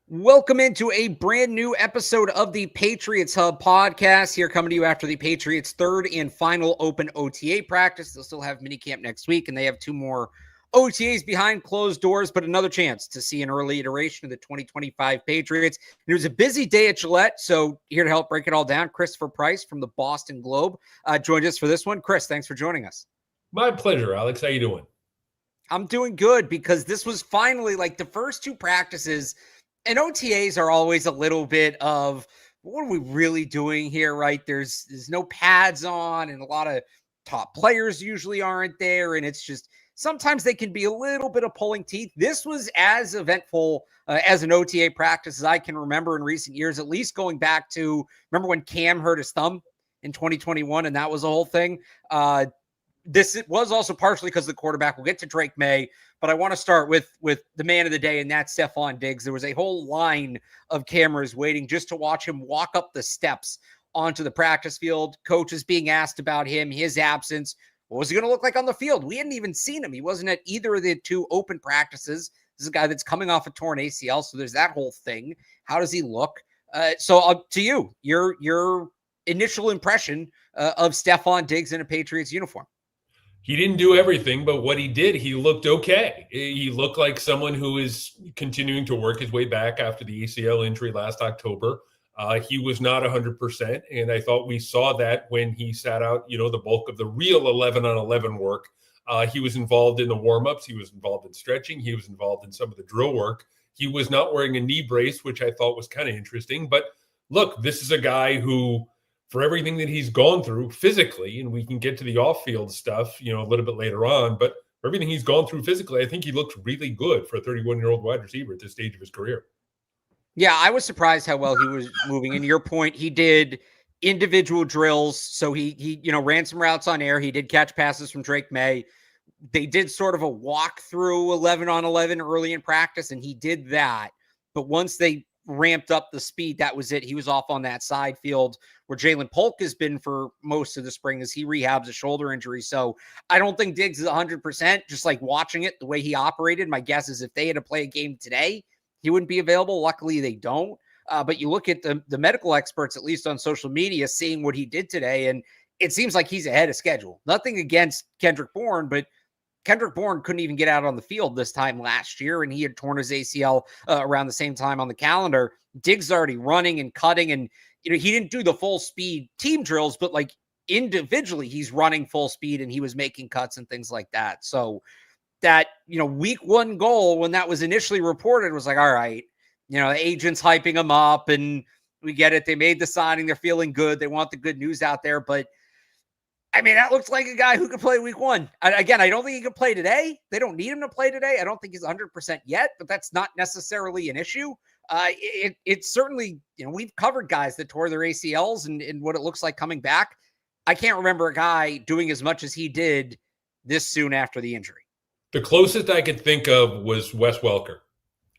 Welcome into a brand new episode of the Patriots Hub podcast. Here coming to you after the Patriots' third and final open OTA practice. They'll still have minicamp next week, and they have two more OTAs behind closed doors, but another chance to see an early iteration of the 2025 Patriots. It was a busy day at Gillette, so here to help break it all down, Christopher Price from the Boston Globe joined us for this one. Chris, thanks for joining us. My pleasure, Alex. How you doing? I'm doing good because this was finally like the first two practices. And OTAs are always a little bit of, what are we really doing here, right? There's no pads on, and a lot of top players usually aren't there. And it's just, sometimes they can be a little bit of pulling teeth. This was as eventful as an OTA practice as I can remember in recent years, at least going back to, remember when Cam hurt his thumb in 2021, and that was the whole thing. This was also partially because of the quarterback. We'll get to Drake Maye, but I want to start with the man of the day, and that's Stefon Diggs. There was a whole line of cameras waiting just to watch him walk up the steps onto the practice field. Coaches being asked about him, his absence. What was he going to look like on the field? We hadn't even seen him. He wasn't at either of the two open practices. This is a guy that's coming off a torn ACL, so there's that whole thing. How does he look? So to you, your initial impression of Stefon Diggs in a Patriots uniform. He didn't do everything, but what he did, he looked okay. He looked like someone who is continuing to work his way back after the ACL injury last October. He was not 100%, and I thought we saw that when he sat out, the bulk of the real 11-on-11 work. He was involved in the warm-ups. He was involved in stretching. He was involved in some of the drill work. He was not wearing a knee brace, which I thought was kind of interesting. But look, this is a guy who, for everything that he's gone through physically, and we can get to the off-field stuff, a little bit later on, but for everything he's gone through physically, I think he looks really good for a 31-year-old wide receiver at this stage of his career. Yeah, I was surprised how well he was moving. And your point, he did individual drills. So he ran some routes on air. He did catch passes from Drake Maye. They did sort of a walk through 11-on-11 early in practice, and he did that. But once they ramped up the speed, that was it. He was off on that side field where Jalen Polk has been for most of the spring as he rehabs a shoulder injury. So I don't think Diggs is 100%. Just like watching it, the way he operated, my guess is if they had to play a game today, he wouldn't be available. Luckily, they don't. But you look at the medical experts, at least on social media, seeing what he did today, and it seems like he's ahead of schedule. Nothing against Kendrick Bourne, but Kendrick Bourne couldn't even get out on the field this time last year, and he had torn his ACL around the same time on the calendar. Diggs already running and cutting, and he didn't do the full speed team drills, but like individually, he's running full speed and he was making cuts and things like that. So that, week one goal, when that was initially reported, was like, all right, the agent's hyping him up and we get it. They made the signing. They're feeling good. They want the good news out there. But I mean, that looks like a guy who could play week one. Again, I don't think he could play today. They don't need him to play today. I don't think he's 100% yet, but that's not necessarily an issue. It's certainly, we've covered guys that tore their ACLs and what it looks like coming back. I can't remember a guy doing as much as he did this soon after the injury. The closest I could think of was Wes Welker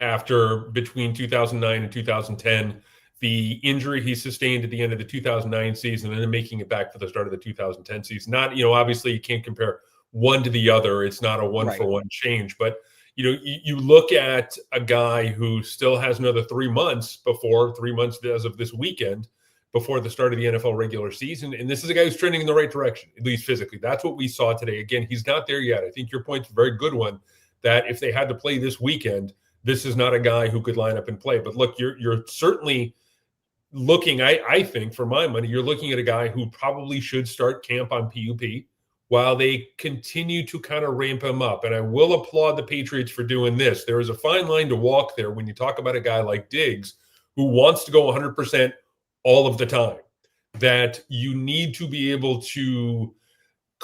after between 2009 and 2010. The injury he sustained at the end of the 2009 season and then making it back for the start of the 2010 season. Not, obviously you can't compare one to the other. It's not a one-for-one change. But, you look at a guy who still has another 3 months as of this weekend, before the start of the NFL regular season. And this is a guy who's trending in the right direction, at least physically. That's what we saw today. Again, he's not there yet. I think your point's a very good one, that if they had to play this weekend, this is not a guy who could line up and play. But look, you're certainly looking, I think, for my money, you're looking at a guy who probably should start camp on PUP while they continue to kind of ramp him up. And I will applaud the Patriots for doing this. There is a fine line to walk there when you talk about a guy like Diggs who wants to go 100% all of the time, that you need to be able to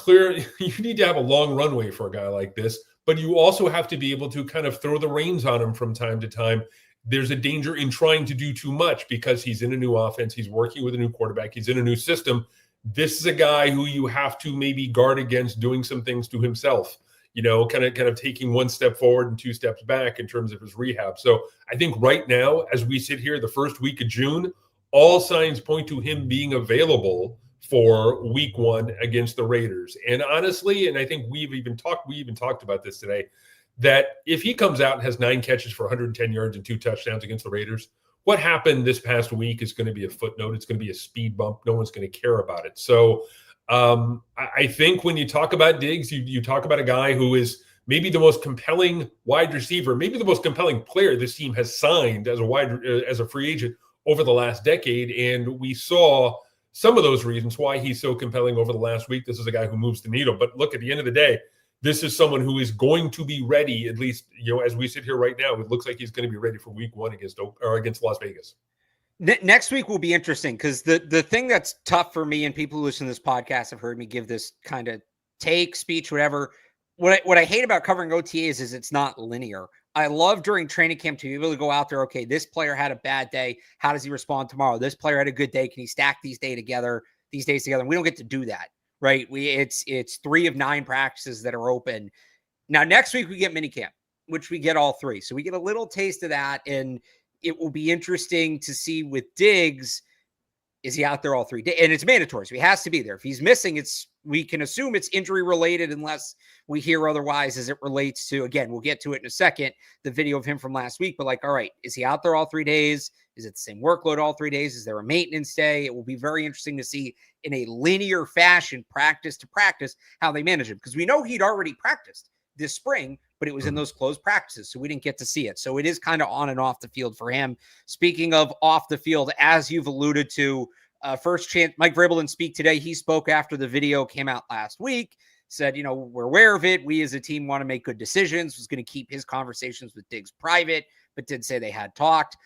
you need to have a long runway for a guy like this, but you also have to be able to kind of throw the reins on him from time to time. There's a danger in trying to do too much because he's in a new offense. He's working with a new quarterback. He's in a new system. This is a guy who you have to maybe guard against doing some things to himself, kind of taking one step forward and two steps back in terms of his rehab. So I think right now, as we sit here the first week of June, all signs point to him being available for week one against the Raiders. And honestly, and I think we even talked about this today, that if he comes out and has 9 catches for 110 yards and 2 touchdowns against the Raiders, what happened this past week is going to be a footnote. It's going to be a speed bump. No one's going to care about it. So I think when you talk about Diggs, you talk about a guy who is maybe the most compelling wide receiver, maybe the most compelling player this team has signed as a free agent over the last decade. And we saw some of those reasons why he's so compelling over the last week. This is a guy who moves the needle. But look, at the end of the day, this is someone who is going to be ready, at least, as we sit here right now, it looks like he's going to be ready for week 1 against Las Vegas. Next week will be interesting because the thing that's tough for me, and people who listen to this podcast have heard me give this kind of take, speech, whatever. What I hate about covering OTAs is it's not linear. I love during training camp to be able to go out there. Okay, this player had a bad day. How does he respond tomorrow? This player had a good day. Can he stack these days together? We don't get to do that, right? It's 3 of 9 practices that are open. Now, next week we get minicamp, which we get all 3. So we get a little taste of that. And it will be interesting to see with Diggs, is he out there all 3 days? And it's mandatory, so he has to be there. If he's missing, we can assume it's injury related unless we hear otherwise as it relates to, again, we'll get to it in a second, the video of him from last week. But all right, is he out there all 3 days? Is it the same workload all 3 days? Is there a maintenance day? It will be very interesting to see in a linear fashion, practice to practice, how they manage him. Because we know he'd already practiced this spring, but it was in those closed practices, so we didn't get to see it. So it is kind of on and off the field for him. Speaking of off the field, as you've alluded to, first chance, Mike Vrabel didn't speak today. He spoke after the video came out last week, said, we're aware of it. We as a team want to make good decisions, was going to keep his conversations with Diggs private, but did say they had talked.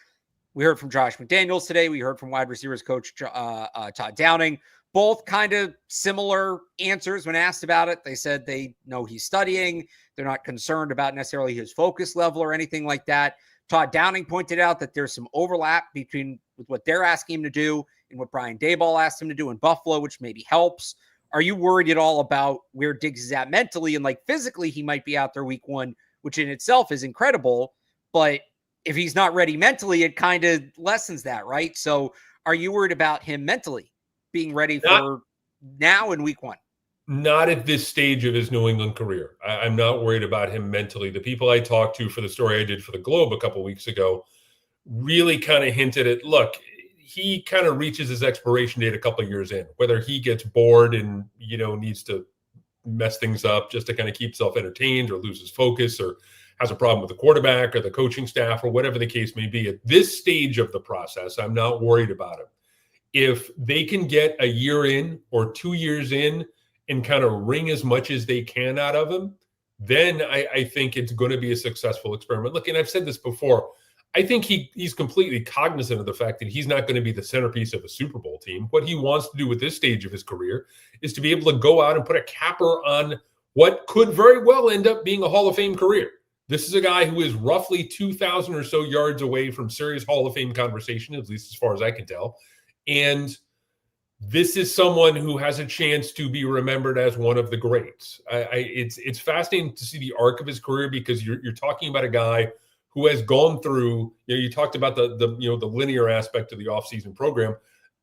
We heard from Josh McDaniels today. We heard from wide receivers coach Todd Downing. Both kind of similar answers when asked about it. They said they know he's studying. They're not concerned about necessarily his focus level or anything like that. Todd Downing pointed out that there's some overlap with what they're asking him to do and what Brian Daboll asked him to do in Buffalo, which maybe helps. Are you worried at all about where Diggs is at mentally? And physically, he might be out there week 1, which in itself is incredible. But if he's not ready mentally, it kind of lessens that, right? So are you worried about him mentally being ready for now in week 1? Not at this stage of his New England career. I'm not worried about him mentally. The people I talked to for the story I did for the Globe a couple of weeks ago really kind of hinted at, look, he kind of reaches his expiration date a couple of years in, whether he gets bored and, needs to mess things up just to kind of keep himself entertained or loses focus or has a problem with the quarterback or the coaching staff or whatever the case may be. At this stage of the process, I'm not worried about him. If they can get a year in or 2 years in and kind of wring as much as they can out of him, then I think it's going to be a successful experiment. Look, and I've said this before, I think he's completely cognizant of the fact that he's not going to be the centerpiece of a Super Bowl team. What he wants to do with this stage of his career is to be able to go out and put a capper on what could very well end up being a Hall of Fame career. This is a guy who is roughly 2,000 or so yards away from serious Hall of Fame conversation, at least as far as I can tell. And this is someone who has a chance to be remembered as one of the greats. It's fascinating to see the arc of his career because you're talking about a guy who has gone through, you talked about the linear aspect of the offseason program.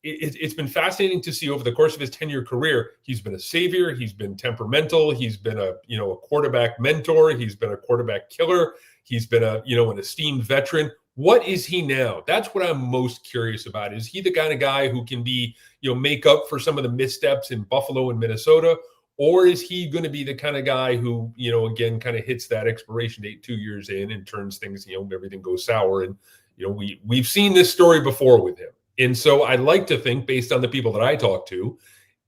It's been fascinating to see over the course of his 10-year career. He's been a savior. He's been temperamental. He's been a quarterback mentor. He's been a quarterback killer. He's been an esteemed veteran. What is he now? That's what I'm most curious about. Is he the kind of guy who can be, make up for some of the missteps in Buffalo and Minnesota? Or is he going to be the kind of guy who, again, kind of hits that expiration date 2 years in and turns things, everything goes sour. And, we've seen this story before with him. And so I like to think, based on the people that I talk to,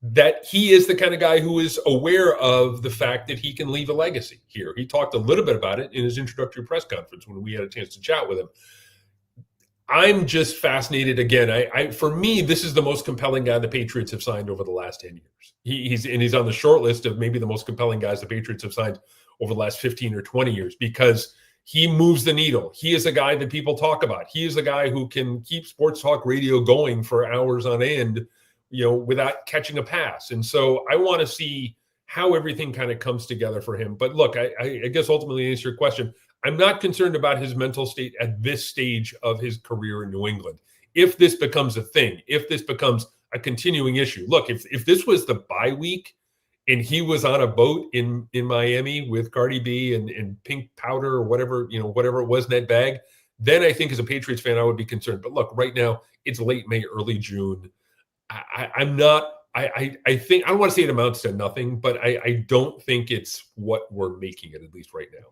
that he is the kind of guy who is aware of the fact that he can leave a legacy here. He talked a little bit about it in his introductory press conference when we had a chance to chat with him. I'm just fascinated. Again, for me, this is the most compelling guy the Patriots have signed over the last 10 years. He's on the short list of maybe the most compelling guys the Patriots have signed over the last 15 or 20 years because he moves the needle. He is a guy that people talk about. He is a guy who can keep sports talk radio going for hours on end, without catching a pass. And so I want to see how everything kind of comes together for him. But look, I guess ultimately to answer your question, I'm not concerned about his mental state at this stage of his career in New England. If this becomes a thing, if this becomes a continuing issue, look, if this was the bye week and he was on a boat in Miami with Cardi B and pink powder or whatever, whatever it was in that bag, then I think as a Patriots fan, I would be concerned. But look, right now it's late May, early June. I'm not. I think I don't want to say it amounts to nothing, but I don't think it's what we're making it, at least right now.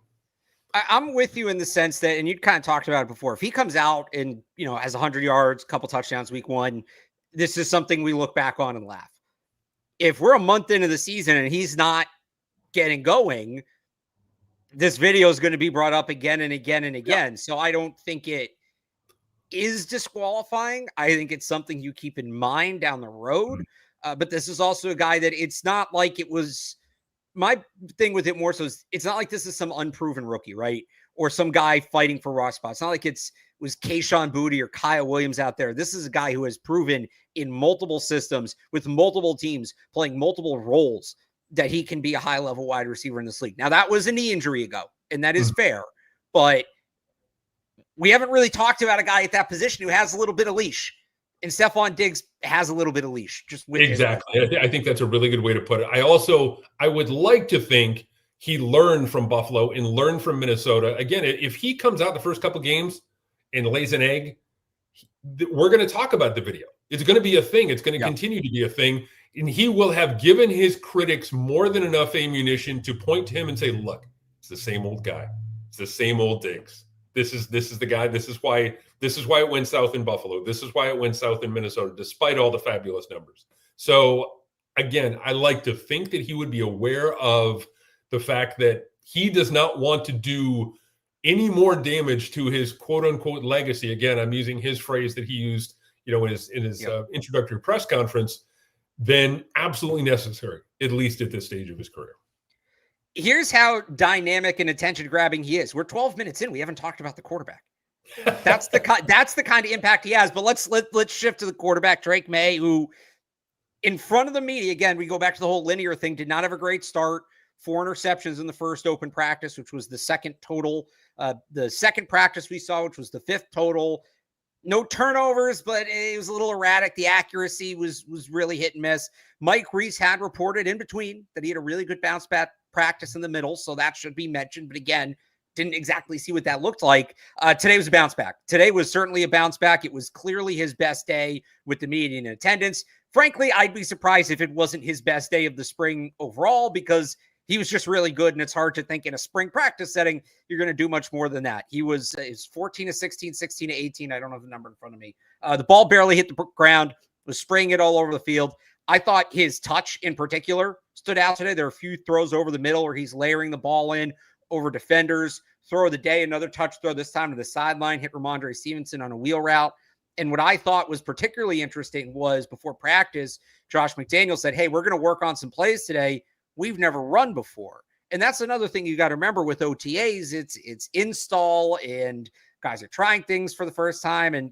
I'm with you in the sense that, and you kind of talked about it before, if he comes out and, has 100 yards, a couple touchdowns week one, this is something we look back on and laugh. If we're a month into the season and he's not getting going, this video is going to be brought up again and again and again. Yeah. So I don't think it is disqualifying. I think it's something you keep in mind down the road. But this is also a guy that it's not like it was. My thing with it more so is it's not like this is some unproven rookie, right? Or some guy fighting for raw spots. It's not like it was Kayshon Boutte or Kyle Williams out there. This is a guy who has proven in multiple systems with multiple teams playing multiple roles that he can be a high-level wide receiver in this league. Now, that was a knee injury ago, and that is fair. But we haven't really talked about a guy at that position who has a little bit of leash. And Stefon Diggs has a little bit of leash. Just with exactly. I think that's a really good way to put it. I would like to think he learned from Buffalo and learned from Minnesota. Again, if he comes out the first couple games and lays an egg, we're going to talk about the video. It's going to be a thing. It's going to continue to be a thing. And he will have given his critics more than enough ammunition to point to him and say, look, it's the same old guy. It's the same old Diggs. This is the guy. This is why it went south in Buffalo. This is why it went south in Minnesota, despite all the fabulous numbers. So again, I like to think that he would be aware of the fact that he does not want to do any more damage to his quote unquote legacy. Again, I'm using his phrase that he used, in his introductory press conference, than absolutely necessary, at least at this stage of his career. Here's how dynamic and attention grabbing he is. We're 12 minutes in. We haven't talked about the quarterback. That's the kind of impact he has. But let's shift to the quarterback, Drake Maye, who in front of the media, again, we go back to the whole linear thing, did not have a great start. 4 interceptions in the first open practice, which was the second total. The second practice we saw, which was the 5th total. No turnovers, but it was a little erratic. The accuracy was really hit and miss. Mike Reese had reported in between that he had a really good bounce back practice in the middle, so that should be mentioned. But again, didn't exactly see what that looked like. Today was a bounce back. Today was certainly a bounce back. It was clearly his best day with the media in attendance. Frankly, I'd be surprised if it wasn't his best day of the spring overall, because he was just really good, and it's hard to think in a spring practice setting you're going to do much more than that. He was 14 to 16, 16 to 18. I don't have the number in front of me. The ball barely hit the ground, was spraying it all over the field. I thought his touch in particular stood out today. There are a few throws over the middle where he's layering the ball in over defenders. Throw of the day, another touch throw, this time to the sideline, hit Ramondre Stevenson on a wheel route. And what I thought was particularly interesting was before practice, Josh McDaniels said, hey, we're going to work on some plays today we've never run before. And that's another thing you got to remember with OTAs. It's install, and guys are trying things for the first time. And,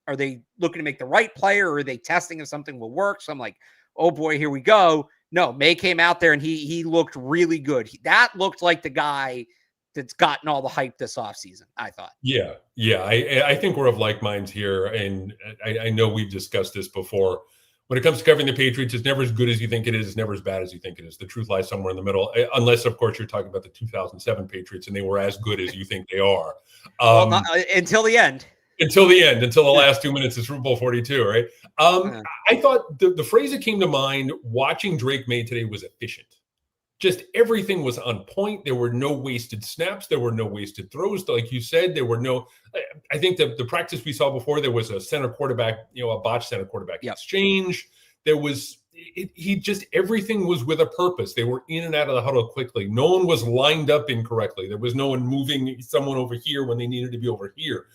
are they looking to make the right play, or are they testing if something will work? So I'm like, oh boy, here we go. No, Maye came out there and he looked really good. That looked like the guy that's gotten all the hype this offseason, I thought. Yeah. I think we're of like minds here. And I know we've discussed this before. When it comes to covering the Patriots, it's never as good as you think it is. It's never as bad as you think it is. The truth lies somewhere in the middle, unless, of course, you're talking about the 2007 Patriots, and they were as good as you think they are. Until the end. Until the last 2 minutes of Super Bowl 42, right? I thought the phrase that came to mind watching Drake Maye today was efficient. Just everything was on point. There were no wasted snaps. There were no wasted throws. Like you said, there were no – I think the practice we saw before, there was a center quarterback, a botched center quarterback exchange. There was – everything was with a purpose. They were in and out of the huddle quickly. No one was lined up incorrectly. There was no one moving someone over here when they needed to be over here.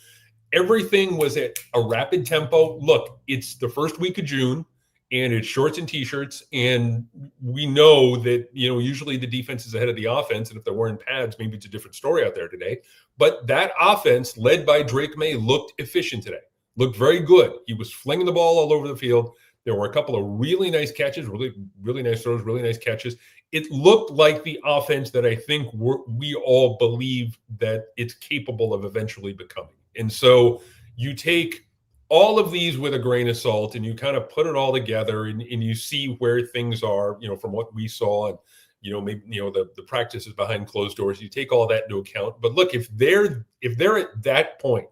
Everything was at a rapid tempo. Look, it's the first week of June. And it's shorts and T-shirts, and we know that, usually the defense is ahead of the offense, and if they're wearing pads, maybe it's a different story out there today. But that offense, led by Drake Maye, looked efficient today, looked very good. He was flinging the ball all over the field. There were a couple of really nice catches, really, really nice throws, really nice catches. It looked like the offense that I think we all believe that it's capable of eventually becoming. And so you take all of these with a grain of salt, and you kind of put it all together, and you see where things are, from what we saw, and maybe the practices behind closed doors. You take all that into account. But look, if they're at that point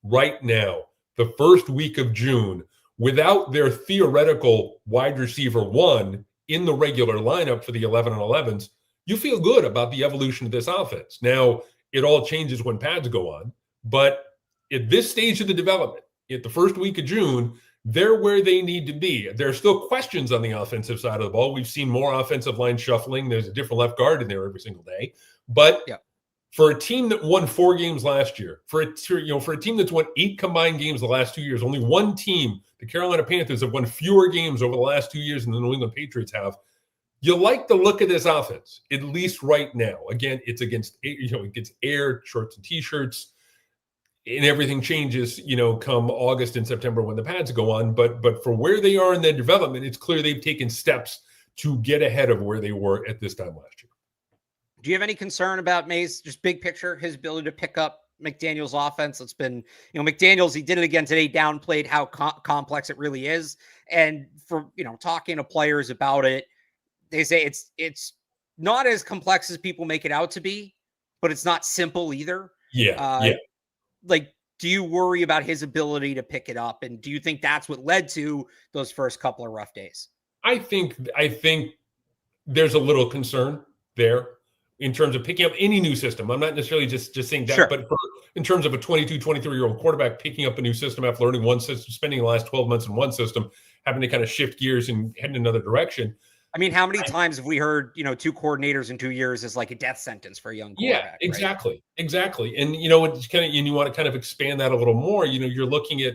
right now, the first week of June, without their theoretical wide receiver one in the regular lineup for the 11 and 11s, you feel good about the evolution of this offense. Now, it all changes when pads go on, but at this stage of the development, at the first week of June, they're where they need to be. There are still questions on the offensive side of the ball. We've seen more offensive line shuffling. There's a different left guard in there every single day. But for a team that won 4 games last year, for a team that's won 8 combined games the last 2 years, only one team, the Carolina Panthers, have won fewer games over the last 2 years than the New England Patriots have. You like the look of this offense, at least right now. Again, it's against air, shorts and T-shirts, and everything changes, come August and September when the pads go on. But for where they are in their development, it's clear they've taken steps to get ahead of where they were at this time last year. Do you have any concern about Maye's, just big picture, his ability to pick up McDaniel's offense? It's been, McDaniel's, he did it again today, downplayed how complex it really is. And for, talking to players about it, they say it's not as complex as people make it out to be, but it's not simple either. Yeah. Like, do you worry about his ability to pick it up? And do you think that's what led to those first couple of rough days? I think there's a little concern there in terms of picking up any new system. I'm not necessarily just saying that, sure. But in terms of a 22, 23-year-old quarterback picking up a new system after learning one system, spending the last 12 months in one system, having to kind of shift gears and head in another direction. I mean, how many times have we heard, 2 coordinators in 2 years is like a death sentence for a young quarterback? Yeah, exactly. Right? Exactly. And, it's kind of, and you want to kind of expand that a little more, you're looking at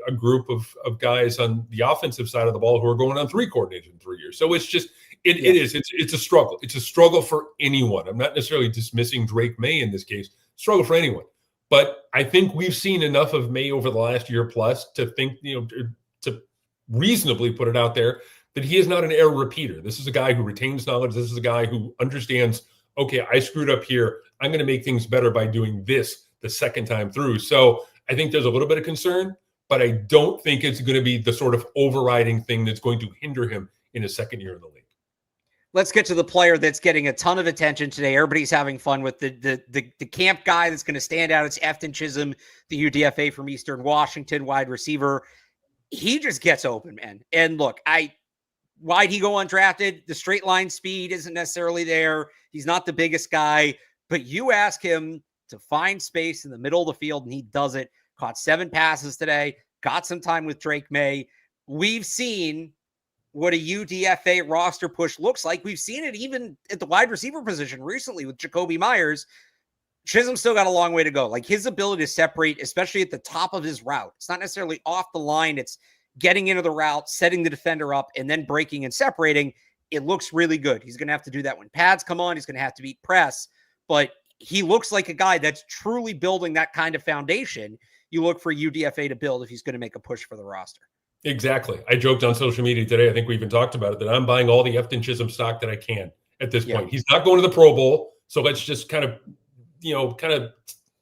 a group of guys on the offensive side of the ball who are going on 3 coordinators in 3 years. So it's just, it's a struggle. It's a struggle for anyone. I'm not necessarily dismissing Drake Maye in this case, struggle for anyone. But I think we've seen enough of Maye over the last year plus to think, to reasonably put it out there that he is not an error repeater. This is a guy who retains knowledge. This is a guy who understands, okay, I screwed up here. I'm going to make things better by doing this the second time through. So I think there's a little bit of concern, but I don't think it's going to be the sort of overriding thing that's going to hinder him in his second year in the league. Let's get to the player that's getting a ton of attention today. Everybody's having fun with the camp guy that's going to stand out. It's Efton Chism, the UDFA from Eastern Washington, wide receiver. He just gets open, man. And look, why'd he go undrafted? The straight line speed isn't necessarily there. He's not the biggest guy, but you ask him to find space in the middle of the field, and he does it. Caught 7 passes today, got some time with Drake Maye. We've seen what a UDFA roster push looks like. We've seen it even at the wide receiver position recently with Jacoby Myers. Chisum still got a long way to go. Like, his ability to separate, especially at the top of his route. It's not necessarily off the line. It's getting into the route, setting the defender up, and then breaking and separating. It looks really good. He's going to have to do that when pads come on. He's going to have to beat press, but he looks like a guy that's truly building that kind of foundation you look for UDFA to build if he's going to make a push for the roster. Exactly. I joked on social media today, I think we even talked about it, that I'm buying all the Efton Chism stock that I can at this point. He's not going to the Pro Bowl, so let's just kind of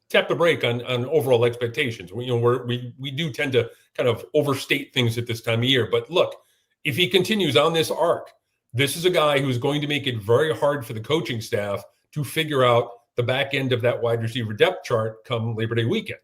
tap the brake on overall expectations. We do tend to kind of overstate things at this time of year. But look, if he continues on this arc, this is a guy who's going to make it very hard for the coaching staff to figure out the back end of that wide receiver depth chart come Labor Day weekend.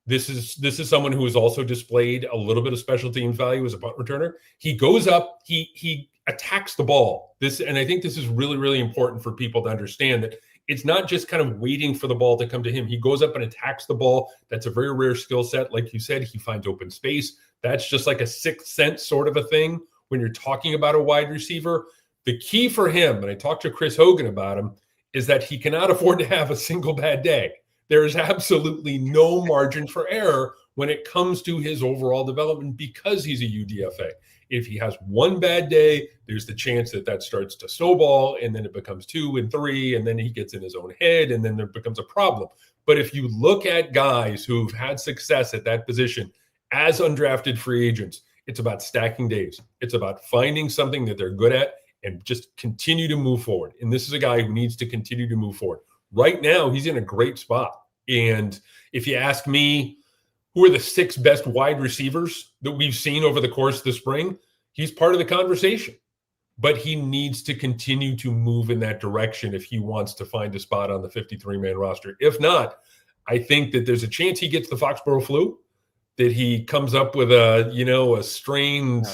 This is someone who has also displayed a little bit of special teams value as a punt returner. He goes up, he attacks the ball. And I think this is really, really important for people to understand that it's not just kind of waiting for the ball to come to him. He goes up and attacks the ball. That's a very rare skill set. Like you said, he finds open space. That's just like a sixth sense sort of a thing when you're talking about a wide receiver. The key for him, and I talked to Chris Hogan about him, is that he cannot afford to have a single bad day. There is absolutely no margin for error when it comes to his overall development because he's a UDFA. If he has one bad day, there's the chance that starts to snowball, and then it becomes 2 and 3, and then he gets in his own head, and then there becomes a problem. But if you look at guys who've had success at that position as undrafted free agents, it's about stacking days. It's about finding something that they're good at and just continue to move forward. And this is a guy who needs to continue to move forward. Right now, he's in a great spot. And if you ask me, who are the 6 best wide receivers that we've seen over the course of the spring, he's part of the conversation. But he needs to continue to move in that direction if he wants to find a spot on the 53-man roster. If not, I think that there's a chance he gets the Foxborough flu, that he comes up with a strange,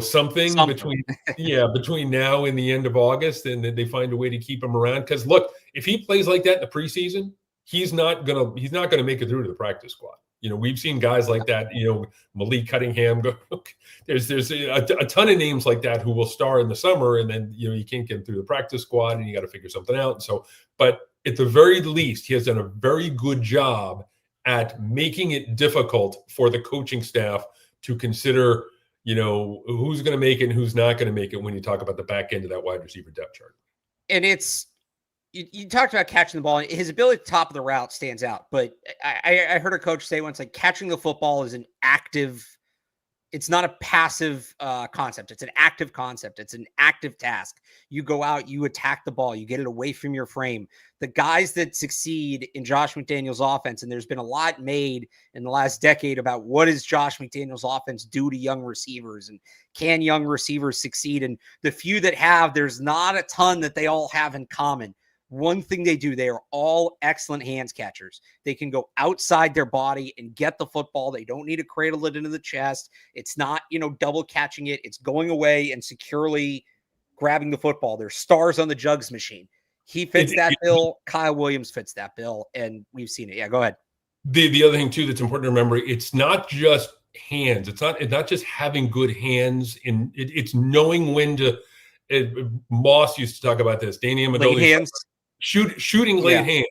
something between now and the end of August, and that they find a way to keep him around. Because look, if he plays like that in the preseason, he's not gonna make it through to the practice squad. We've seen guys like that, Malik Cunningham. There's a ton of names like that who will star in the summer, and then, you can't get them through the practice squad, and you got to figure something out. So, but at the very least, he has done a very good job at making it difficult for the coaching staff to consider, who's going to make it and who's not going to make it when you talk about the back end of that wide receiver depth chart. And it's, you talked about catching the ball. His ability at the top of the route stands out. But I heard a coach say once, like, catching the football is an active, it's not a passive concept. It's an active concept. It's an active task. You go out, you attack the ball, you get it away from your frame. The guys that succeed in Josh McDaniels' offense, and there's been a lot made in the last decade about what does Josh McDaniels' offense do to young receivers, and can young receivers succeed? And the few that have, there's not a ton that they all have in common. One thing they do, they are all excellent hands catchers. They can go outside their body and get the football. They don't need to cradle it into the chest. It's not, double catching it. It's going away and securely grabbing the football. They're stars on the jugs machine. He fits that bill. Kyle Williams fits that bill, and we've seen it. Yeah, go ahead. The other thing too that's important to remember, it's not just hands. It's not just having good hands. It's knowing when to. Moss used to talk about this. Danny Amendola. Late hands. Shooting late hands.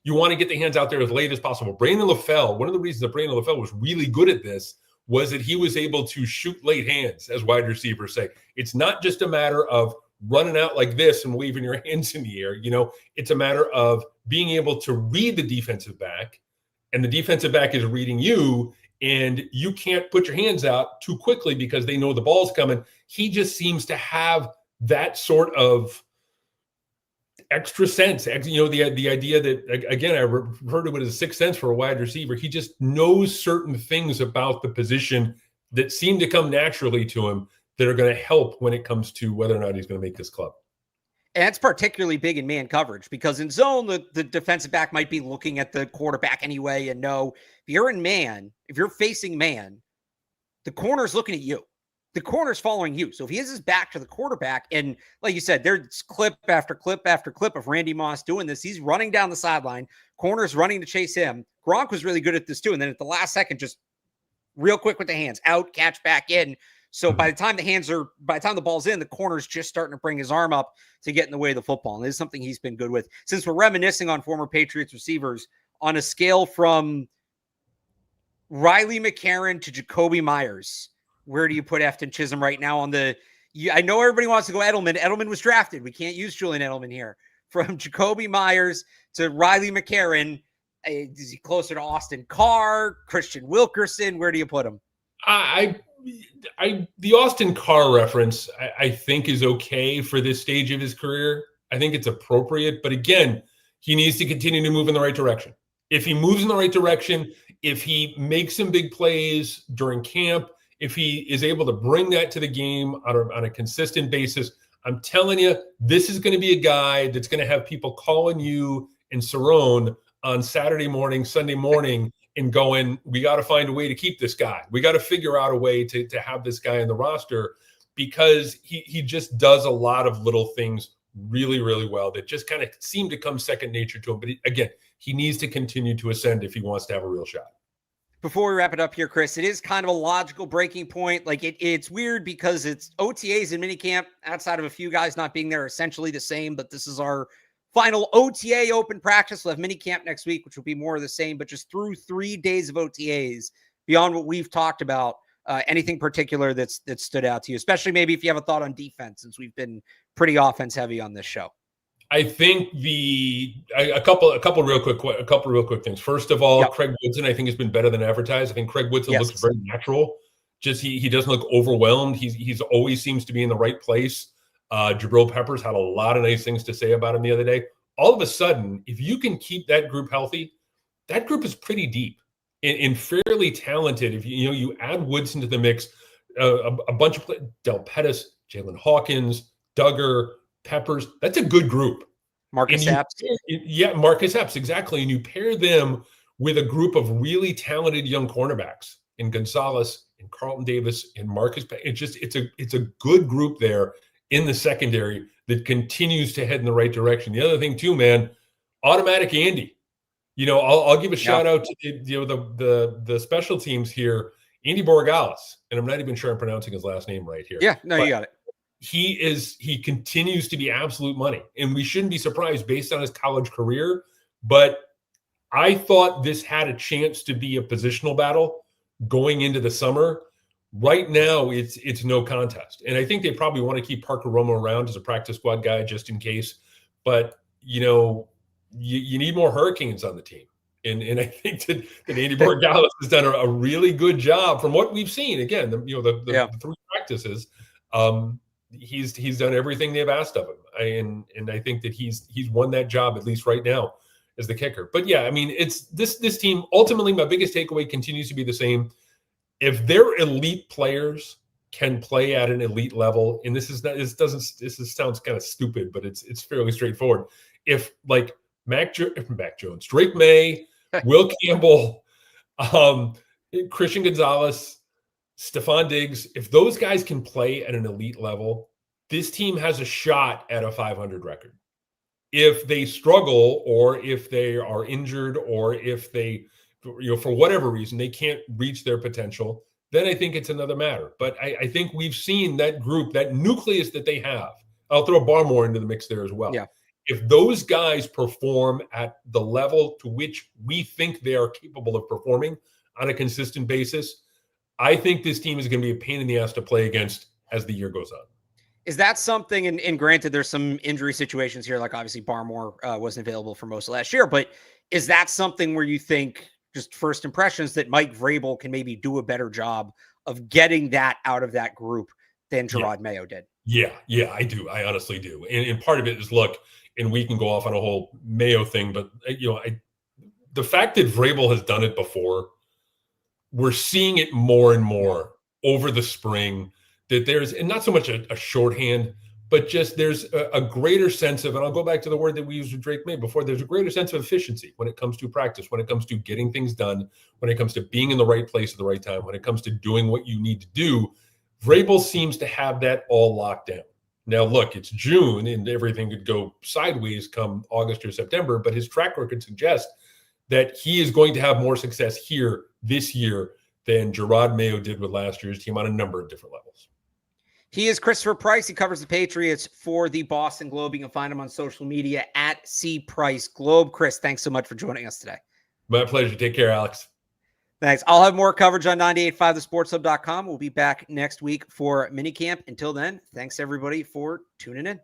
You want to get the hands out there as late as possible. Brandon LaFell, one of the reasons that Brandon LaFell was really good at this was that he was able to shoot late hands, as wide receivers say. It's not just a matter of running out like this and waving your hands in the air. It's a matter of being able to read the defensive back, and the defensive back is reading you, and you can't put your hands out too quickly because they know the ball's coming. He just seems to have that sort of extra sense, the idea that, again, I referred to it as a sixth sense for a wide receiver. He just knows certain things about the position that seem to come naturally to him that are going to help when it comes to whether or not he's going to make this club. And it's particularly big in man coverage, because in zone, the defensive back might be looking at the quarterback anyway and know if you're in man, if you're facing man, the corner's looking at you. The corner's following you. So if he has his back to the quarterback, and like you said, there's clip after clip after clip of Randy Moss doing this. He's running down the sideline. Corner's running to chase him. Gronk was really good at this too. And then at the last second, just real quick with the hands out, catch back in. So by the time the ball's in, the corner's just starting to bring his arm up to get in the way of the football. And this is something he's been good with. Since we're reminiscing on former Patriots receivers, on a scale from Riley McCarron to Jacoby Myers, where do you put Efton Chism right now on the I know everybody wants to go Edelman. Edelman was drafted. We can't use Julian Edelman here. From Jacoby Myers to Riley McCarron, is he closer to Austin Carr, Christian Wilkerson? Where do you put him? The Austin Carr reference, I think, is okay for this stage of his career. I think it's appropriate. But again, he needs to continue to move in the right direction. If he moves in the right direction, if he makes some big plays during camp, if he is able to bring that to the game on a consistent basis, I'm telling you, this is going to be a guy that's going to have people calling you and Cerrone on Saturday morning, Sunday morning, and going, we got to find a way to keep this guy. We got to figure out a way to have this guy in the roster, because he just does a lot of little things really, really well that just kind of seem to come second nature to him. But again, he needs to continue to ascend if he wants to have a real shot. Before we wrap it up here, Chris, it is kind of a logical breaking point. Like it's weird because it's OTAs and minicamp, outside of a few guys not being there, essentially the same. But this is our final OTA open practice. We'll have minicamp next week, which will be more of the same. But just through 3 days of OTAs, beyond what we've talked about, anything particular that stood out to you, especially maybe if you have a thought on defense, since we've been pretty offense heavy on this show. I think a couple real quick things. First of all, Craig Woodson, I think, has been better than advertised. I think Craig Woodson looks very natural. Just he doesn't look overwhelmed. He's always seems to be in the right place. Jabril Peppers had a lot of nice things to say about him the other day. All of a sudden, if you can keep that group healthy, that group is pretty deep. and fairly talented. If you add Woodson to the mix, a bunch of Del Pettis, Jalen Hawkins, Duggar, Peppers, that's a good group. Marcus Epps. Yeah, Marcus Epps, exactly. And you pair them with a group of really talented young cornerbacks in Gonzalez, in Carlton Davis, and Marcus. It's a good group there in the secondary that continues to head in the right direction. The other thing too, man, automatic Andy. I'll give a shout out to the special teams here, Andy Borregales, and I'm not even sure I'm pronouncing his last name right here. Yeah, no, but you got it. He continues to be absolute money, and we shouldn't be surprised based on his college career. But I thought this had a chance to be a positional battle going into the summer. Right now, it's no contest, and I think they probably want to keep Parker Romo around as a practice squad guy just in case. But you need more Hurricanes on the team, and I think that Andy Borregales has done a really good job from what we've seen. Again, the 3 practices. He's done everything they've asked of him, and I think that he's won that job, at least right now, as the kicker. But yeah, I mean, it's this team. Ultimately, my biggest takeaway continues to be the same. If their elite players can play at an elite level, and this sounds kind of stupid, but it's fairly straightforward. If like Mac Jones, Drake Maye, Will Campbell, Christian Gonzalez, Stefon Diggs, if those guys can play at an elite level, this team has a shot at a 500 record. If they struggle, or if they are injured, or if they, for whatever reason, they can't reach their potential, then I think it's another matter. But I think we've seen that group, that nucleus that they have. I'll throw Barmore into the mix there as well. Yeah. If those guys perform at the level to which we think they are capable of performing on a consistent basis, I think this team is going to be a pain in the ass to play against as the year goes on. Is that something, and granted, there's some injury situations here, like obviously Barmore wasn't available for most of last year, but is that something where you think, just first impressions, that Mike Vrabel can maybe do a better job of getting that out of that group than Gerard Mayo did? Yeah, I do. I honestly do. And part of it is, look, and we can go off on a whole Mayo thing, but the fact that Vrabel has done it before, we're seeing it more and more over the spring, that there's, and not so much a shorthand, but just there's a greater sense of, and I'll go back to the word that we used with Drake Maye before, there's a greater sense of efficiency when it comes to practice, when it comes to getting things done, when it comes to being in the right place at the right time, when it comes to doing what you need to do. Vrabel seems to have that all locked down. Now, look, it's June and everything could go sideways come August or September, but his track record suggests that he is going to have more success here this year than Gerard Mayo did with last year's team on a number of different levels. He is Christopher Price. He covers the Patriots for the Boston Globe. You can find him on social media at @CPriceGlobe. Chris, thanks so much for joining us today. My pleasure. Take care, Alex. Thanks. I'll have more coverage on 98.5thesportshub.com. We'll be back next week for minicamp. Until then, thanks everybody for tuning in.